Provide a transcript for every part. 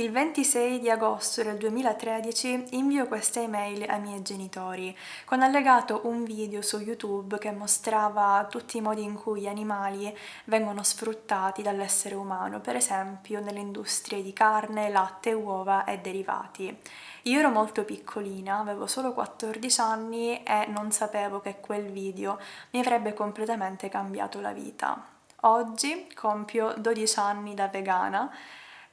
Il 26 di agosto del 2013 invio questa email ai miei genitori, con allegato un video su YouTube che mostrava tutti i modi in cui gli animali vengono sfruttati dall'essere umano, per esempio nelle industrie di carne, latte, uova e derivati. Io ero molto piccolina, avevo solo 14 anni e non sapevo che quel video mi avrebbe completamente cambiato la vita. Oggi compio 12 anni da vegana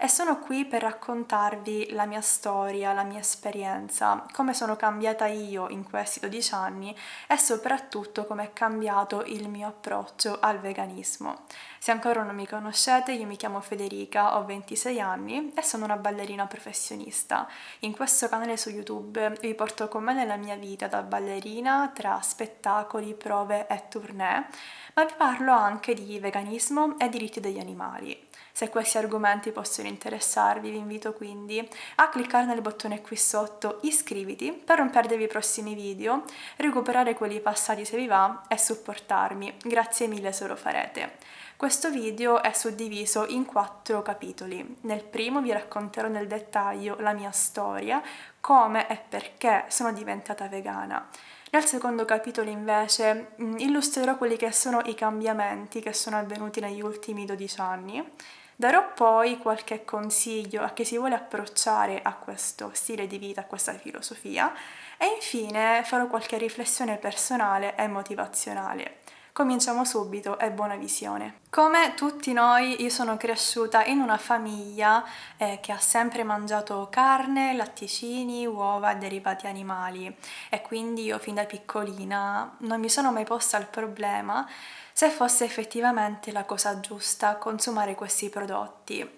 e sono qui per raccontarvi la mia storia, la mia esperienza, come sono cambiata io in questi 12 anni e soprattutto come è cambiato il mio approccio al veganismo. Se ancora non mi conoscete, io mi chiamo Federica, ho 26 anni e sono una ballerina professionista. In questo canale su YouTube vi porto con me nella mia vita da ballerina tra spettacoli, prove e tournée, ma vi parlo anche di veganismo e diritti degli animali. Se questi argomenti possono interessarvi, vi invito quindi a cliccare nel bottone qui sotto iscriviti per non perdervi i prossimi video, recuperare quelli passati se vi va e supportarmi. Grazie mille se lo farete. Questo video è suddiviso in 4 capitoli. Nel primo vi racconterò nel dettaglio la mia storia, come e perché sono diventata vegana. Nel secondo capitolo invece illustrerò quelli che sono i cambiamenti che sono avvenuti negli ultimi 12 anni. Darò poi qualche consiglio a chi si vuole approcciare a questo stile di vita, a questa filosofia e infine farò qualche riflessione personale e motivazionale. Cominciamo subito e buona visione. Come tutti noi, io sono cresciuta in una famiglia che ha sempre mangiato carne, latticini, uova e derivati animali e quindi io fin da piccolina non mi sono mai posta il problema se fosse effettivamente la cosa giusta consumare questi prodotti.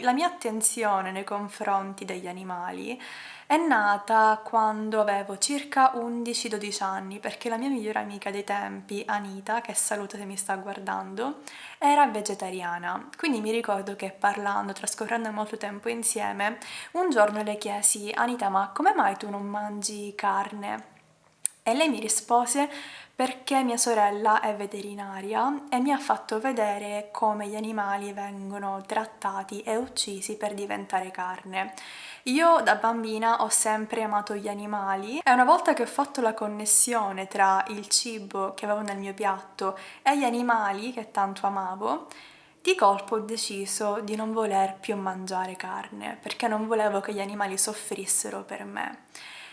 La mia attenzione nei confronti degli animali è nata quando avevo circa 11-12 anni, perché la mia migliore amica dei tempi, Anita, che saluto se mi sta guardando, era vegetariana. Quindi mi ricordo che parlando, trascorrendo molto tempo insieme, un giorno le chiesi: Anita, ma come mai tu non mangi carne? E lei mi rispose: perché mia sorella è veterinaria e mi ha fatto vedere come gli animali vengono trattati e uccisi per diventare carne. Io da bambina ho sempre amato gli animali e una volta che ho fatto la connessione tra il cibo che avevo nel mio piatto e gli animali che tanto amavo, di colpo ho deciso di non voler più mangiare carne perché non volevo che gli animali soffrissero per me.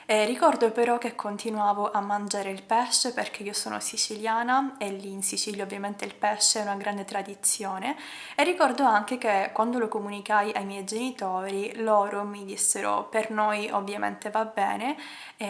Ricordo però che continuavo a mangiare il pesce perché io sono siciliana e lì in Sicilia ovviamente il pesce è una grande tradizione e ricordo anche che quando lo comunicai ai miei genitori loro mi dissero: per noi ovviamente va bene,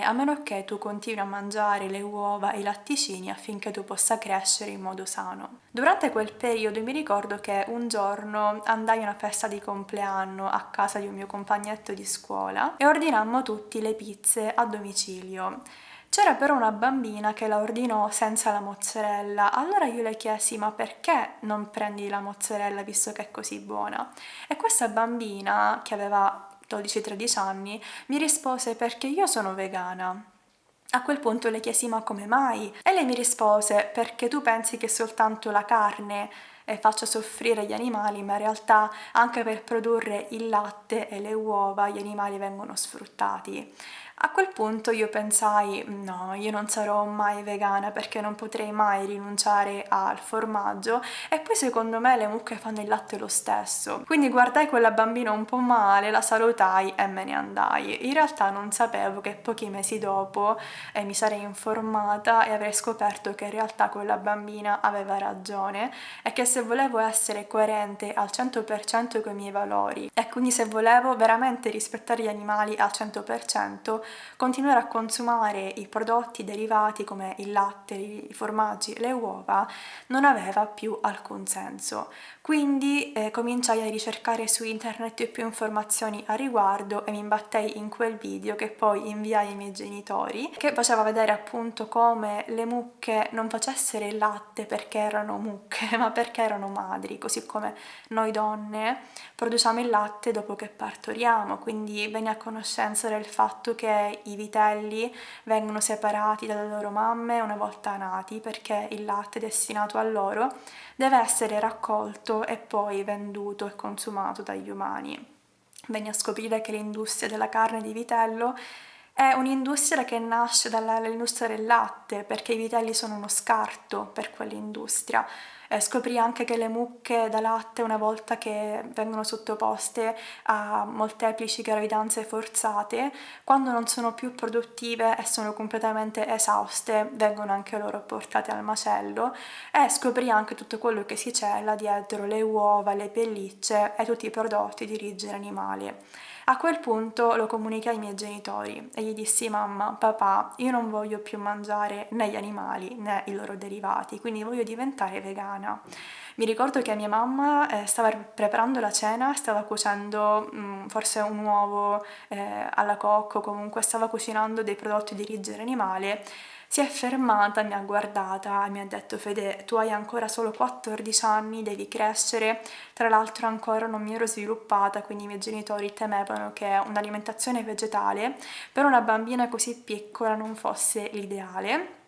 a meno che tu continui a mangiare le uova e i latticini affinché tu possa crescere in modo sano. Durante quel periodo mi ricordo che un giorno andai a una festa di compleanno a casa di un mio compagnetto di scuola e ordinammo tutti le pizze a domicilio. C'era però una bambina che la ordinò senza la mozzarella, allora io le chiesi: ma perché non prendi la mozzarella visto che è così buona? E questa bambina, che aveva 12-13 anni, mi rispose: perché io sono vegana. A quel punto le chiesi: ma come mai? E lei mi rispose: perché tu pensi che soltanto la carne faccia soffrire gli animali, ma in realtà anche per produrre il latte e le uova gli animali vengono sfruttati. A quel punto io pensai: no, io non sarò mai vegana perché non potrei mai rinunciare al formaggio e poi secondo me le mucche fanno il latte lo stesso. Quindi guardai quella bambina un po' male, la salutai e me ne andai. In realtà non sapevo che pochi mesi dopo mi sarei informata e avrei scoperto che in realtà quella bambina aveva ragione e che se volevo essere coerente al 100% con i miei valori e quindi se volevo veramente rispettare gli animali al 100%, continuare a consumare i prodotti derivati come il latte, i formaggi, le uova non aveva più alcun senso. Quindi cominciai a ricercare su internet più informazioni a riguardo e mi imbattei in quel video che poi inviai ai miei genitori, che faceva vedere appunto come le mucche non facessero il latte perché erano mucche, ma perché erano madri, così come noi donne produciamo il latte dopo che partoriamo, quindi venni a conoscenza del fatto che i vitelli vengono separati dalle loro mamme una volta nati perché il latte destinato a loro deve essere raccolto e poi venduto e consumato dagli umani. venni a scoprire che l'industria della carne di vitello è un'industria che nasce dall'industria del latte, perché i vitelli sono uno scarto per quell'industria. Scoprì anche che le mucche da latte, una volta che vengono sottoposte a molteplici gravidanze forzate, quando non sono più produttive e sono completamente esauste, vengono anche loro portate al macello, e scoprì anche tutto quello che si cela dietro le uova, le pellicce e tutti i prodotti di origine animale. A quel punto lo comunicai ai miei genitori e gli dissi: mamma, papà, io non voglio più mangiare né gli animali né i loro derivati, quindi voglio diventare vegana. Mi ricordo che mia mamma stava preparando la cena, stava cuocendo forse un uovo alla cocco, comunque stava cucinando dei prodotti di origine animale. Si è fermata, mi ha guardata e mi ha detto: Fede, tu hai ancora solo 14 anni, devi crescere. Tra l'altro ancora non mi ero sviluppata, quindi i miei genitori temevano che un'alimentazione vegetale per una bambina così piccola non fosse l'ideale.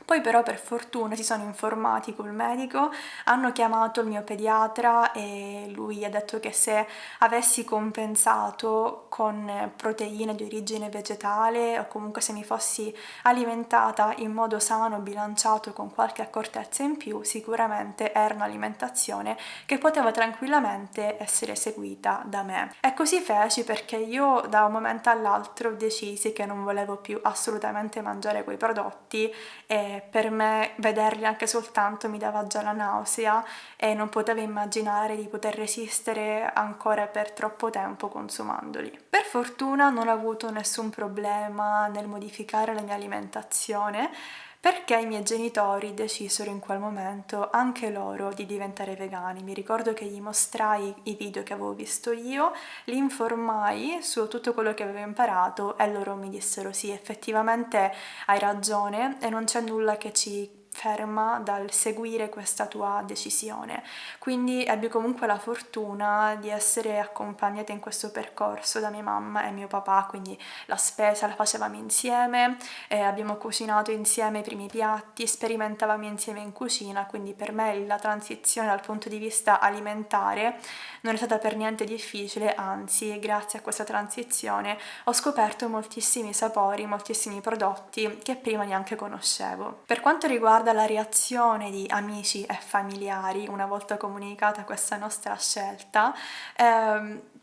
Poi però per fortuna si sono informati col medico, hanno chiamato il mio pediatra e lui ha detto che se avessi compensato con proteine di origine vegetale o comunque se mi fossi alimentata in modo sano, bilanciato, con qualche accortezza in più, sicuramente era un'alimentazione che poteva tranquillamente essere seguita da me. E così feci, perché io da un momento all'altro decisi che non volevo più assolutamente mangiare quei prodotti e per me vederli anche soltanto mi dava già la nausea e non potevo immaginare di poter resistere ancora per troppo tempo consumandoli. Per fortuna non ho avuto nessun problema nel modificare la mia alimentazione, perché i miei genitori decisero in quel momento anche loro di diventare vegani. Mi ricordo che gli mostrai i video che avevo visto io, li informai su tutto quello che avevo imparato e loro mi dissero: sì, effettivamente hai ragione e non c'è nulla che ci ferma dal seguire questa tua decisione. Quindi ebbi comunque la fortuna di essere accompagnata in questo percorso da mia mamma e mio papà, quindi la spesa la facevamo insieme, abbiamo cucinato insieme i primi piatti, sperimentavamo insieme in cucina, quindi per me la transizione dal punto di vista alimentare non è stata per niente difficile, anzi, grazie a questa transizione ho scoperto moltissimi sapori, moltissimi prodotti che prima neanche conoscevo. Per quanto riguarda la reazione di amici e familiari una volta comunicata questa nostra scelta,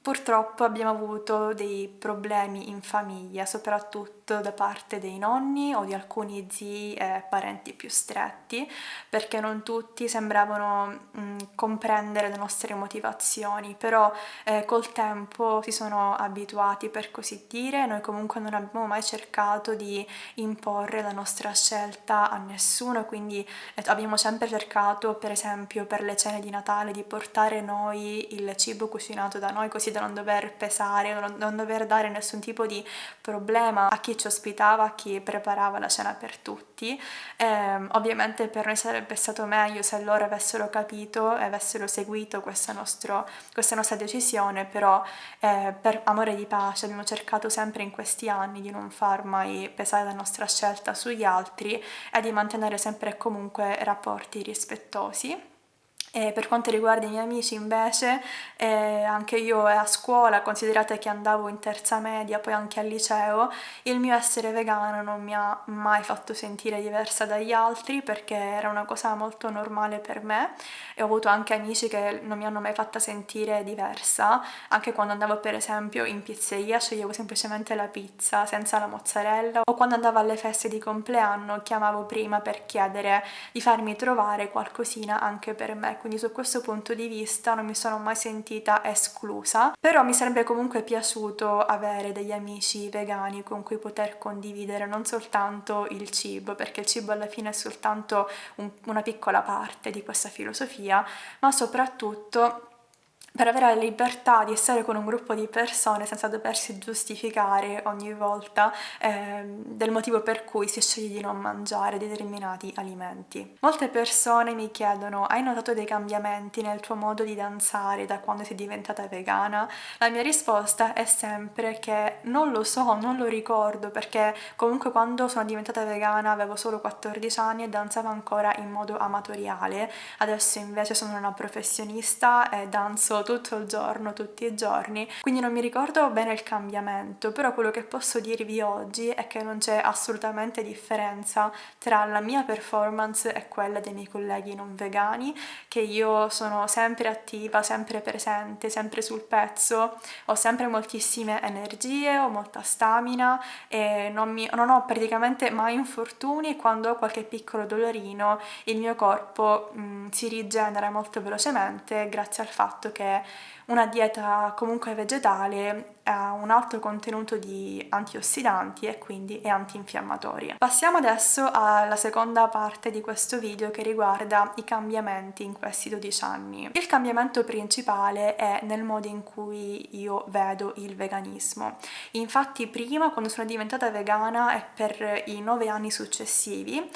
purtroppo abbiamo avuto dei problemi in famiglia, soprattutto da parte dei nonni o di alcuni zii e parenti più stretti, perché non tutti sembravano comprendere le nostre motivazioni, però col tempo si sono abituati, per così dire. Noi comunque non abbiamo mai cercato di imporre la nostra scelta a nessuno, quindi abbiamo sempre cercato, per esempio per le cene di Natale, di portare noi il cibo cucinato da noi, così da non dover pesare, non dover dare nessun tipo di problema a chi ci ospitava, a chi preparava la cena per tutti. Ovviamente per noi sarebbe stato meglio se loro avessero capito e avessero seguito questa nostra decisione, però per amore di pace abbiamo cercato sempre in questi anni di non far mai pesare la nostra scelta sugli altri e di mantenere sempre e comunque rapporti rispettosi. E per quanto riguarda i miei amici invece, anche io a scuola, considerate che andavo in terza media, poi anche al liceo, il mio essere vegano non mi ha mai fatto sentire diversa dagli altri, perché era una cosa molto normale per me, e ho avuto anche amici che non mi hanno mai fatta sentire diversa. Anche quando andavo per esempio in pizzeria sceglievo semplicemente la pizza senza la mozzarella, o quando andavo alle feste di compleanno chiamavo prima per chiedere di farmi trovare qualcosina anche per me, quindi su questo punto di vista non mi sono mai sentita esclusa, però mi sarebbe comunque piaciuto avere degli amici vegani con cui poter condividere non soltanto il cibo, perché il cibo alla fine è soltanto una piccola parte di questa filosofia, ma soprattutto per avere la libertà di stare con un gruppo di persone senza doversi giustificare ogni volta del motivo per cui si sceglie di non mangiare determinati alimenti. Molte persone mi chiedono: hai notato dei cambiamenti nel tuo modo di danzare da quando sei diventata vegana? La mia risposta è sempre che non lo so, non lo ricordo, perché comunque quando sono diventata vegana avevo solo 14 anni e danzavo ancora in modo amatoriale. Adesso invece sono una professionista e danzo tutto il giorno, tutti i giorni, quindi non mi ricordo bene il cambiamento, però quello che posso dirvi oggi è che non c'è assolutamente differenza tra la mia performance e quella dei miei colleghi non vegani, che io sono sempre attiva, sempre presente, sempre sul pezzo, ho sempre moltissime energie, ho molta stamina e non ho praticamente mai infortuni, e quando ho qualche piccolo dolorino il mio corpo si rigenera molto velocemente grazie al fatto che una dieta comunque vegetale ha un alto contenuto di antiossidanti e quindi è antinfiammatoria. Passiamo adesso alla seconda parte di questo video che riguarda i cambiamenti in questi 12 anni. Il cambiamento principale è nel modo in cui io vedo il veganismo. Infatti prima, quando sono diventata vegana e per i 9 anni successivi,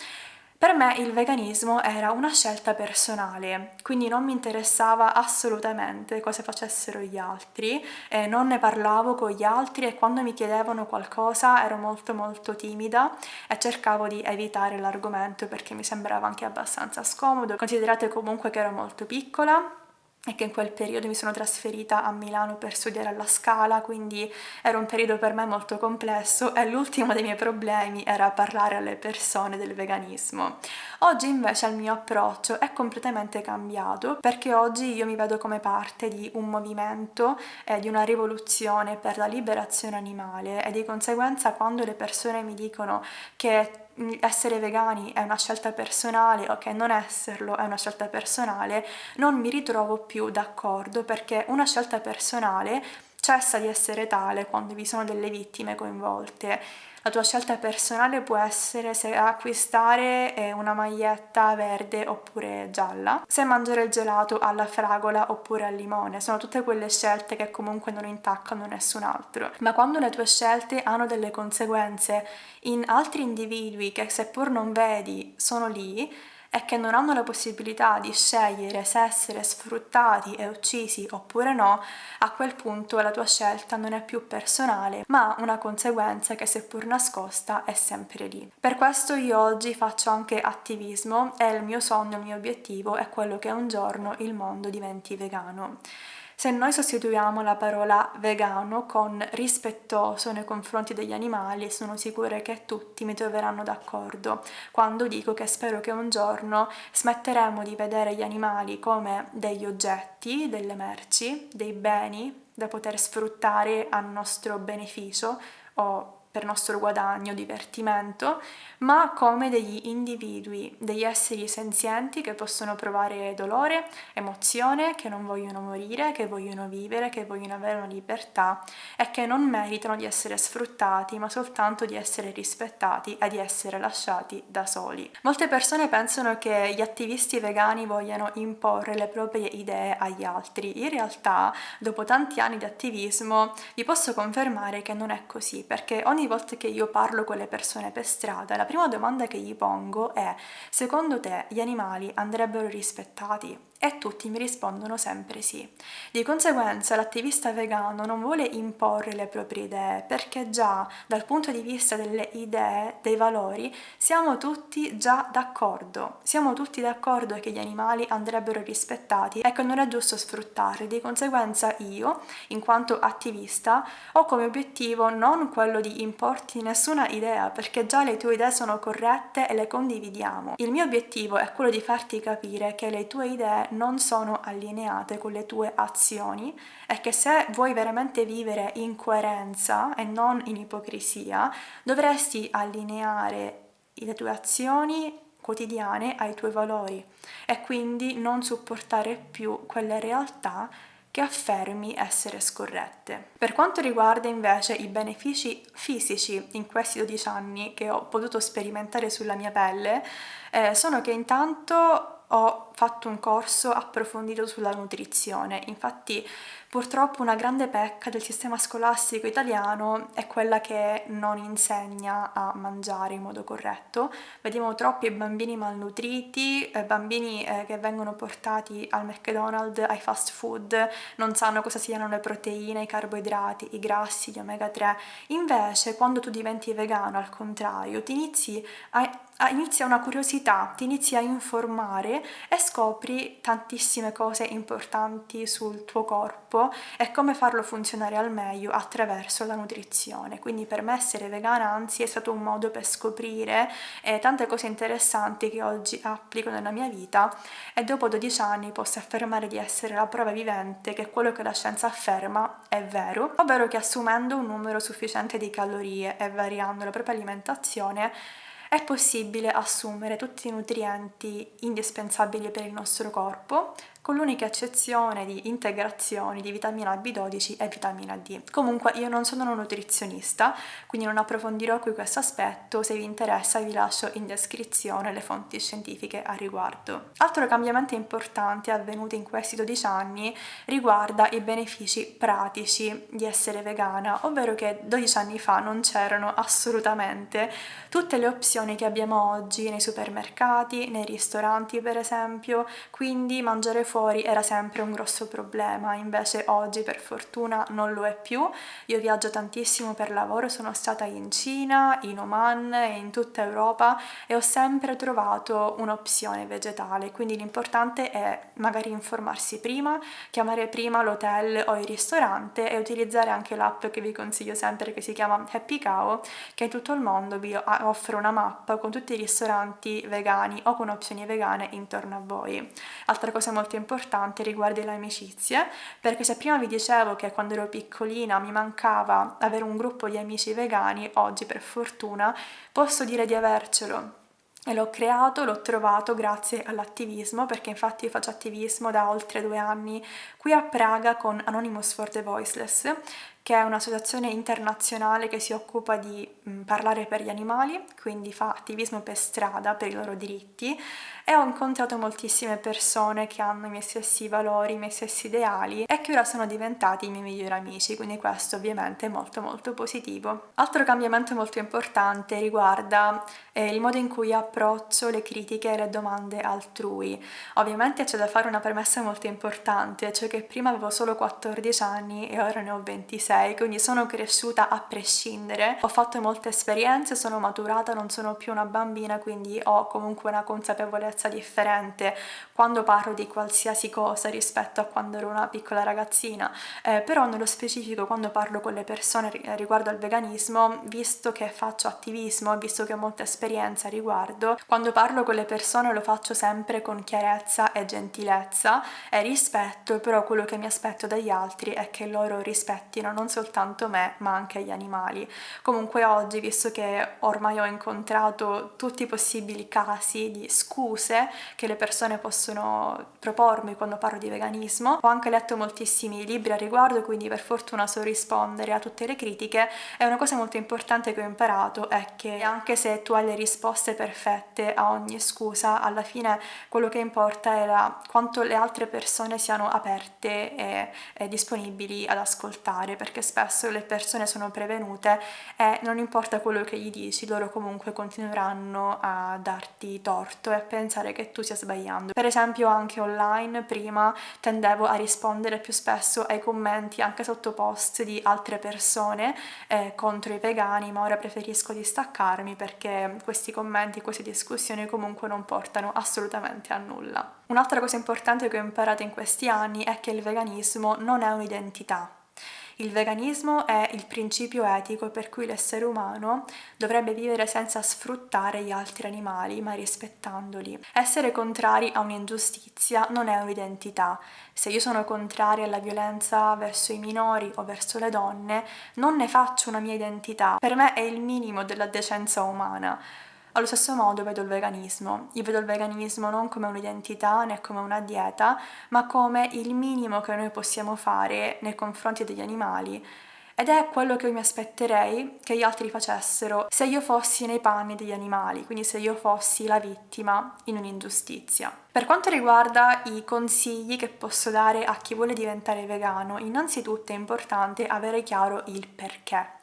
per me il veganismo era una scelta personale, quindi non mi interessava assolutamente cosa facessero gli altri, non ne parlavo con gli altri e quando mi chiedevano qualcosa ero molto timida e cercavo di evitare l'argomento perché mi sembrava anche abbastanza scomodo. Considerate comunque che ero molto piccola e che in quel periodo mi sono trasferita a Milano per studiare alla Scala, quindi era un periodo per me molto complesso e l'ultimo dei miei problemi era parlare alle persone del veganismo. Oggi invece il mio approccio è completamente cambiato perché oggi io mi vedo come parte di un movimento e di una rivoluzione per la liberazione animale e di conseguenza quando le persone mi dicono che essere vegani è una scelta personale o che non esserlo è una scelta personale, non mi ritrovo più d'accordo perché una scelta personale cessa di essere tale quando vi sono delle vittime coinvolte. La tua scelta personale può essere se acquistare una maglietta verde oppure gialla, se mangiare il gelato alla fragola oppure al limone. Sono tutte quelle scelte che comunque non intaccano nessun altro. Ma quando le tue scelte hanno delle conseguenze in altri individui che seppur non vedi sono lì, e che non hanno la possibilità di scegliere se essere sfruttati e uccisi oppure no, a quel punto la tua scelta non è più personale, ma una conseguenza che seppur nascosta è sempre lì. Per questo io oggi faccio anche attivismo e il mio sogno, il mio obiettivo è quello che un giorno il mondo diventi vegano. Se noi sostituiamo la parola vegano con rispettoso nei confronti degli animali, sono sicura che tutti mi troveranno d'accordo quando dico che spero che un giorno smetteremo di vedere gli animali come degli oggetti, delle merci, dei beni da poter sfruttare a nostro beneficio o per nostro guadagno, divertimento, ma come degli individui, degli esseri senzienti che possono provare dolore, emozione, che non vogliono morire, che vogliono vivere, che vogliono avere una libertà e che non meritano di essere sfruttati, ma soltanto di essere rispettati e di essere lasciati da soli. Molte persone pensano che gli attivisti vegani vogliano imporre le proprie idee agli altri. In realtà, dopo tanti anni di attivismo, vi posso confermare che non è così, perché ogni volta che io parlo con le persone per strada, la prima domanda che gli pongo è: secondo te gli animali andrebbero rispettati? E tutti mi rispondono sempre sì. Di conseguenza l'attivista vegano non vuole imporre le proprie idee, perché già dal punto di vista delle idee, dei valori, siamo tutti già d'accordo. Siamo tutti d'accordo che gli animali andrebbero rispettati e che non è giusto sfruttarli. Di conseguenza io, in quanto attivista, ho come obiettivo non quello di importi nessuna idea, perché già le tue idee sono corrette e le condividiamo. Il mio obiettivo è quello di farti capire che le tue idee non sono allineate con le tue azioni e che se vuoi veramente vivere in coerenza e non in ipocrisia, dovresti allineare le tue azioni quotidiane ai tuoi valori e quindi non supportare più quelle realtà che affermi essere scorrette. Per quanto riguarda invece i benefici fisici in questi 12 anni che ho potuto sperimentare sulla mia pelle, sono che intanto ho fatto un corso approfondito sulla nutrizione. Infatti, purtroppo una grande pecca del sistema scolastico italiano è quella che non insegna a mangiare in modo corretto. Vediamo troppi bambini malnutriti, bambini che vengono portati al McDonald's, ai fast food, non sanno cosa siano le proteine, i carboidrati, i grassi, gli omega 3. Invece, quando tu diventi vegano, al contrario, ti inizi a inizia una curiosità, ti inizi a informare e scopri tantissime cose importanti sul tuo corpo e come farlo funzionare al meglio attraverso la nutrizione. Quindi per me essere vegana anzi è stato un modo per scoprire tante cose interessanti che oggi applico nella mia vita, e dopo 12 anni posso affermare di essere la prova vivente che quello che la scienza afferma è vero, ovvero che assumendo un numero sufficiente di calorie e variando la propria alimentazione è possibile assumere tutti i nutrienti indispensabili per il nostro corpo, con l'unica eccezione di integrazioni di vitamina B12 e vitamina D. Comunque io non sono una nutrizionista, quindi non approfondirò qui questo aspetto. Se vi interessa vi lascio in descrizione le fonti scientifiche a riguardo. Altro cambiamento importante avvenuto in questi 12 anni riguarda i benefici pratici di essere vegana, ovvero che 12 anni fa non c'erano assolutamente tutte le opzioni che abbiamo oggi nei supermercati, nei ristoranti per esempio, quindi mangiare fuori era sempre un grosso problema. Invece oggi per fortuna non lo è più. Io viaggio tantissimo per lavoro, sono stata in Cina, in Oman e in tutta Europa e ho sempre trovato un'opzione vegetale, quindi l'importante è magari informarsi prima, chiamare prima l'hotel o il ristorante e utilizzare anche l'app che vi consiglio sempre, che si chiama Happy Cow, che in tutto il mondo vi offre una mappa con tutti i ristoranti vegani o con opzioni vegane intorno a voi. Altra cosa molto importante riguarda le amicizie, perché se prima vi dicevo che quando ero piccolina mi mancava avere un gruppo di amici vegani, oggi per fortuna posso dire di avercelo. E l'ho creato, l'ho trovato grazie all'attivismo, perché infatti io faccio attivismo da oltre 2 anni qui a Praga con Anonymous for the Voiceless, che è un'associazione internazionale che si occupa di parlare per gli animali, quindi fa attivismo per strada per i loro diritti, e ho incontrato moltissime persone che hanno i miei stessi valori, i miei stessi ideali e che ora sono diventati i miei migliori amici, quindi questo ovviamente è molto molto positivo. Altro cambiamento molto importante riguarda il modo in cui approccio le critiche e le domande altrui. Ovviamente c'è da fare una premessa molto importante, cioè che prima avevo solo 14 anni e ora ne ho 26, quindi sono cresciuta a prescindere, ho fatto molte esperienze, sono maturata, non sono più una bambina, quindi ho comunque una consapevolezza differente quando parlo di qualsiasi cosa rispetto a quando ero una piccola ragazzina, però nello specifico quando parlo con le persone riguardo al veganismo, visto che faccio attivismo, visto che ho molta esperienza a riguardo, quando parlo con le persone lo faccio sempre con chiarezza e gentilezza e rispetto, però quello che mi aspetto dagli altri è che loro rispettino non soltanto me ma anche gli animali. Comunque oggi, visto che ormai ho incontrato tutti i possibili casi di scuse che le persone possono propormi quando parlo di veganismo, ho anche letto moltissimi libri a riguardo, quindi per fortuna so rispondere a tutte le critiche. E una cosa molto importante che ho imparato è che anche se tu hai le risposte perfette a ogni scusa, alla fine quello che importa è quanto le altre persone siano aperte e disponibili ad ascoltare, perché spesso le persone sono prevenute e non importa quello che gli dici, loro comunque continueranno a darti torto e a pensare che tu stia sbagliando. Per esempio anche online prima tendevo a rispondere più spesso ai commenti anche sotto post di altre persone contro i vegani, ma ora preferisco distaccarmi perché questi commenti, queste discussioni comunque non portano assolutamente a nulla. Un'altra cosa importante che ho imparato in questi anni è che il veganismo non è un'identità. Il veganismo è il principio etico per cui l'essere umano dovrebbe vivere senza sfruttare gli altri animali, ma rispettandoli. Essere contrari a un'ingiustizia non è un'identità. Se io sono contraria alla violenza verso i minori o verso le donne, non ne faccio una mia identità. Per me è il minimo della decenza umana. Allo stesso modo vedo il veganismo. Io vedo il veganismo non come un'identità né come una dieta, ma come il minimo che noi possiamo fare nei confronti degli animali. Ed è quello che io mi aspetterei che gli altri facessero se io fossi nei panni degli animali, quindi se io fossi la vittima in un'ingiustizia. Per quanto riguarda i consigli che posso dare a chi vuole diventare vegano, innanzitutto è importante avere chiaro il perché.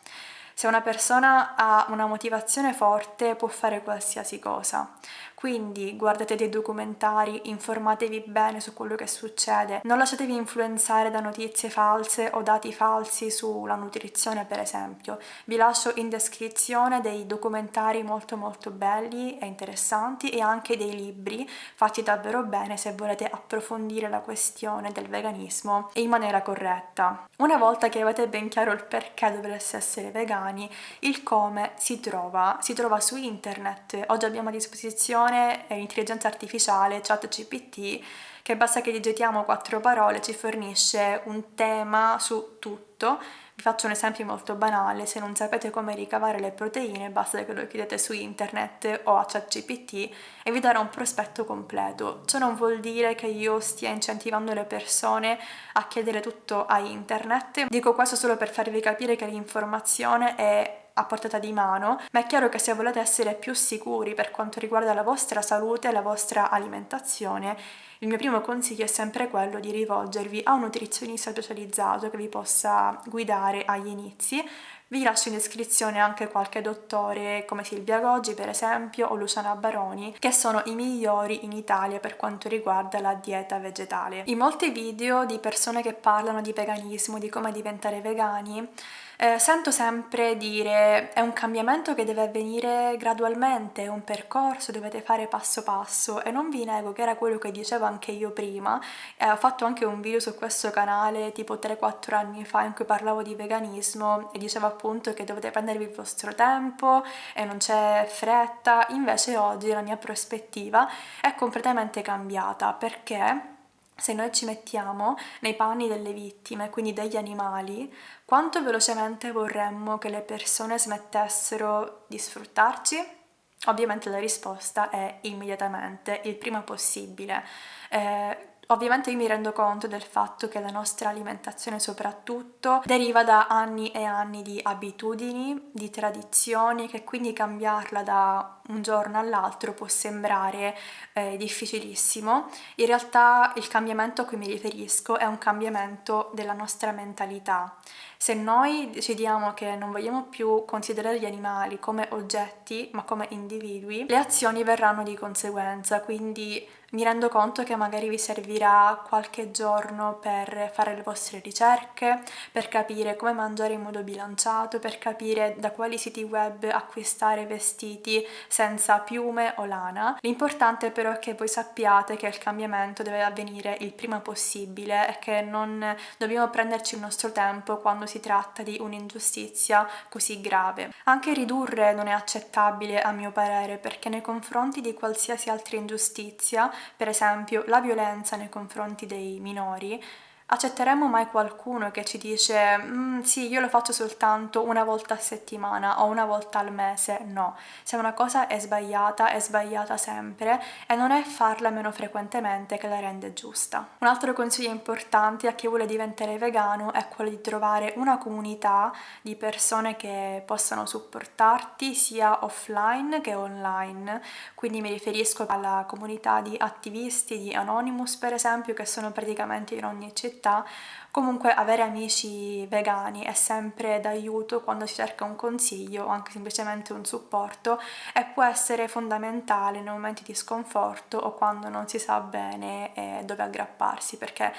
Se una persona ha una motivazione forte può fare qualsiasi cosa. Quindi guardate dei documentari, informatevi bene su quello che succede, non lasciatevi influenzare da notizie false o dati falsi sulla nutrizione, per esempio. Vi lascio in descrizione dei documentari molto molto belli e interessanti e anche dei libri fatti davvero bene se volete approfondire la questione del veganismo in maniera corretta. Una volta che avete ben chiaro il perché dovreste essere vegani, il come si trova su internet. Oggi abbiamo a disposizione l'intelligenza artificiale, ChatGPT, che basta che digitiamo 4 parole, ci fornisce un tema su tutto. Vi faccio un esempio molto banale: se non sapete come ricavare le proteine, basta che lo chiedete su internet o a ChatGPT e vi darà un prospetto completo. Ciò non vuol dire che io stia incentivando le persone a chiedere tutto a internet, dico questo solo per farvi capire che l'informazione è a portata di mano, ma è chiaro che se volete essere più sicuri per quanto riguarda la vostra salute e la vostra alimentazione, il mio primo consiglio è sempre quello di rivolgervi a un nutrizionista specializzato che vi possa guidare agli inizi. Vi lascio in descrizione anche qualche dottore come Silvia Goggi, per esempio, o Luciana Baroni, che sono i migliori in Italia per quanto riguarda la dieta vegetale. In molti video di persone che parlano di veganismo, di come diventare vegani, sento sempre dire è un cambiamento che deve avvenire gradualmente, è un percorso, dovete fare passo passo, e non vi nego che era quello che dicevo anche io prima. Ho fatto anche un video su questo canale tipo 3-4 anni fa in cui parlavo di veganismo e dicevo appunto che dovete prendervi il vostro tempo e non c'è fretta. Invece oggi la mia prospettiva è completamente cambiata, perché se noi ci mettiamo nei panni delle vittime, quindi degli animali, quanto velocemente vorremmo che le persone smettessero di sfruttarci? Ovviamente la risposta è immediatamente, il prima possibile. Ovviamente io mi rendo conto del fatto che la nostra alimentazione soprattutto deriva da anni e anni di abitudini, di tradizioni, che quindi cambiarla da un giorno all'altro può sembrare difficilissimo. In realtà il cambiamento a cui mi riferisco è un cambiamento della nostra mentalità. Se noi decidiamo che non vogliamo più considerare gli animali come oggetti, ma come individui, le azioni verranno di conseguenza, quindi mi rendo conto che magari vi servirà qualche giorno per fare le vostre ricerche, per capire come mangiare in modo bilanciato, per capire da quali siti web acquistare vestiti senza piume o lana. L'importante però è che voi sappiate che il cambiamento deve avvenire il prima possibile e che non dobbiamo prenderci il nostro tempo quando si tratta di un'ingiustizia così grave. Anche ridurre non è accettabile a mio parere, perché nei confronti di qualsiasi altra ingiustizia, per esempio la violenza nei confronti dei minori, accetteremmo mai qualcuno che ci dice sì, io lo faccio soltanto una volta a settimana o una volta al mese? No, se una cosa è sbagliata sempre, e non è farla meno frequentemente che la rende giusta. Un altro consiglio importante a chi vuole diventare vegano è quello di trovare una comunità di persone che possano supportarti sia offline che online. Quindi mi riferisco alla comunità di attivisti di Anonymous, per esempio, che sono praticamente in ogni città. Comunque avere amici vegani è sempre d'aiuto quando si cerca un consiglio o anche semplicemente un supporto, e può essere fondamentale nei momenti di sconforto o quando non si sa bene dove aggrapparsi, perché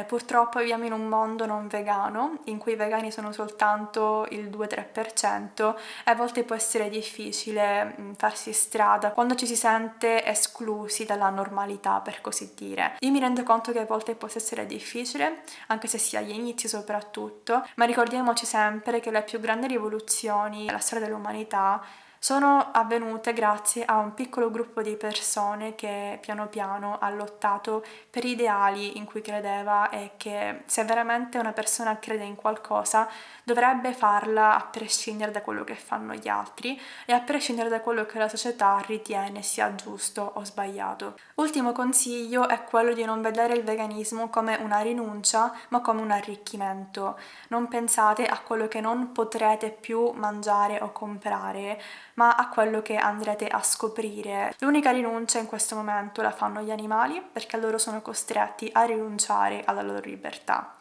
purtroppo viviamo in un mondo non vegano in cui i vegani sono soltanto il 2-3% e a volte può essere difficile farsi strada quando ci si sente esclusi dalla normalità, per così dire. Io mi rendo conto che a volte possa essere difficile, anche se sia agli inizi soprattutto, ma ricordiamoci sempre che le più grandi rivoluzioni nella storia dell'umanità sono avvenute grazie a un piccolo gruppo di persone che piano piano ha lottato per ideali in cui credeva, e che se veramente una persona crede in qualcosa dovrebbe farla a prescindere da quello che fanno gli altri e a prescindere da quello che la società ritiene sia giusto o sbagliato. Ultimo consiglio è quello di non vedere il veganismo come una rinuncia, ma come un arricchimento. Non pensate a quello che non potrete più mangiare o comprare, ma a quello che andrete a scoprire. L'unica rinuncia in questo momento la fanno gli animali, perché loro sono costretti a rinunciare alla loro libertà.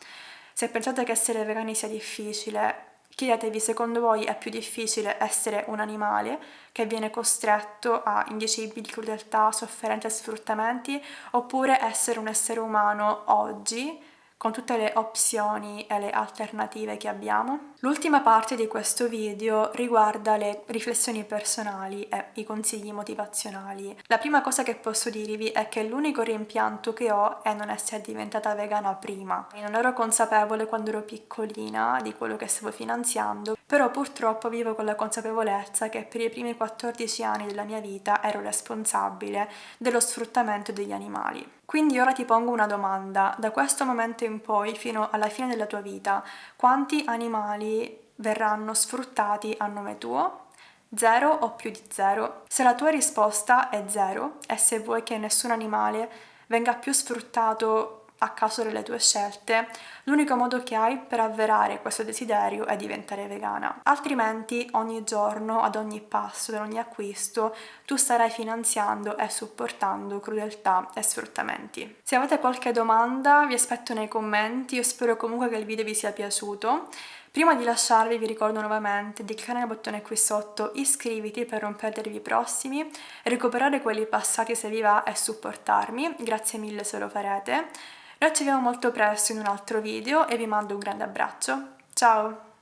Se pensate che essere vegani sia difficile, Chiedetevi, secondo voi è più difficile essere un animale che viene costretto a indicibili crudeltà, sofferenze e sfruttamenti, oppure essere un essere umano oggi, con tutte le opzioni e le alternative che abbiamo? L'ultima parte di questo video riguarda le riflessioni personali e i consigli motivazionali. La prima cosa che posso dirvi è che l'unico rimpianto che ho è non essere diventata vegana prima. Non ero consapevole quando ero piccolina di quello che stavo finanziando, però purtroppo vivo con la consapevolezza che per i primi 14 anni della mia vita ero responsabile dello sfruttamento degli animali. Quindi ora ti pongo una domanda: da questo momento in poi fino alla fine della tua vita, quanti animali verranno sfruttati a nome tuo? 0 o più di 0? Se la tua risposta è 0 e se vuoi che nessun animale venga più sfruttato a causa delle tue scelte, l'unico modo che hai per avverare questo desiderio è diventare vegana. Altrimenti ogni giorno, ad ogni passo, ad ogni acquisto, tu starai finanziando e supportando crudeltà e sfruttamenti. Se avete qualche domanda vi aspetto nei commenti, io spero comunque che il video vi sia piaciuto. Prima di lasciarvi vi ricordo nuovamente di cliccare nel bottone qui sotto iscriviti per non perdervi i prossimi, recuperare quelli passati se vi va e supportarmi, grazie mille se lo farete. Noi ci vediamo molto presto in un altro video e vi mando un grande abbraccio. Ciao!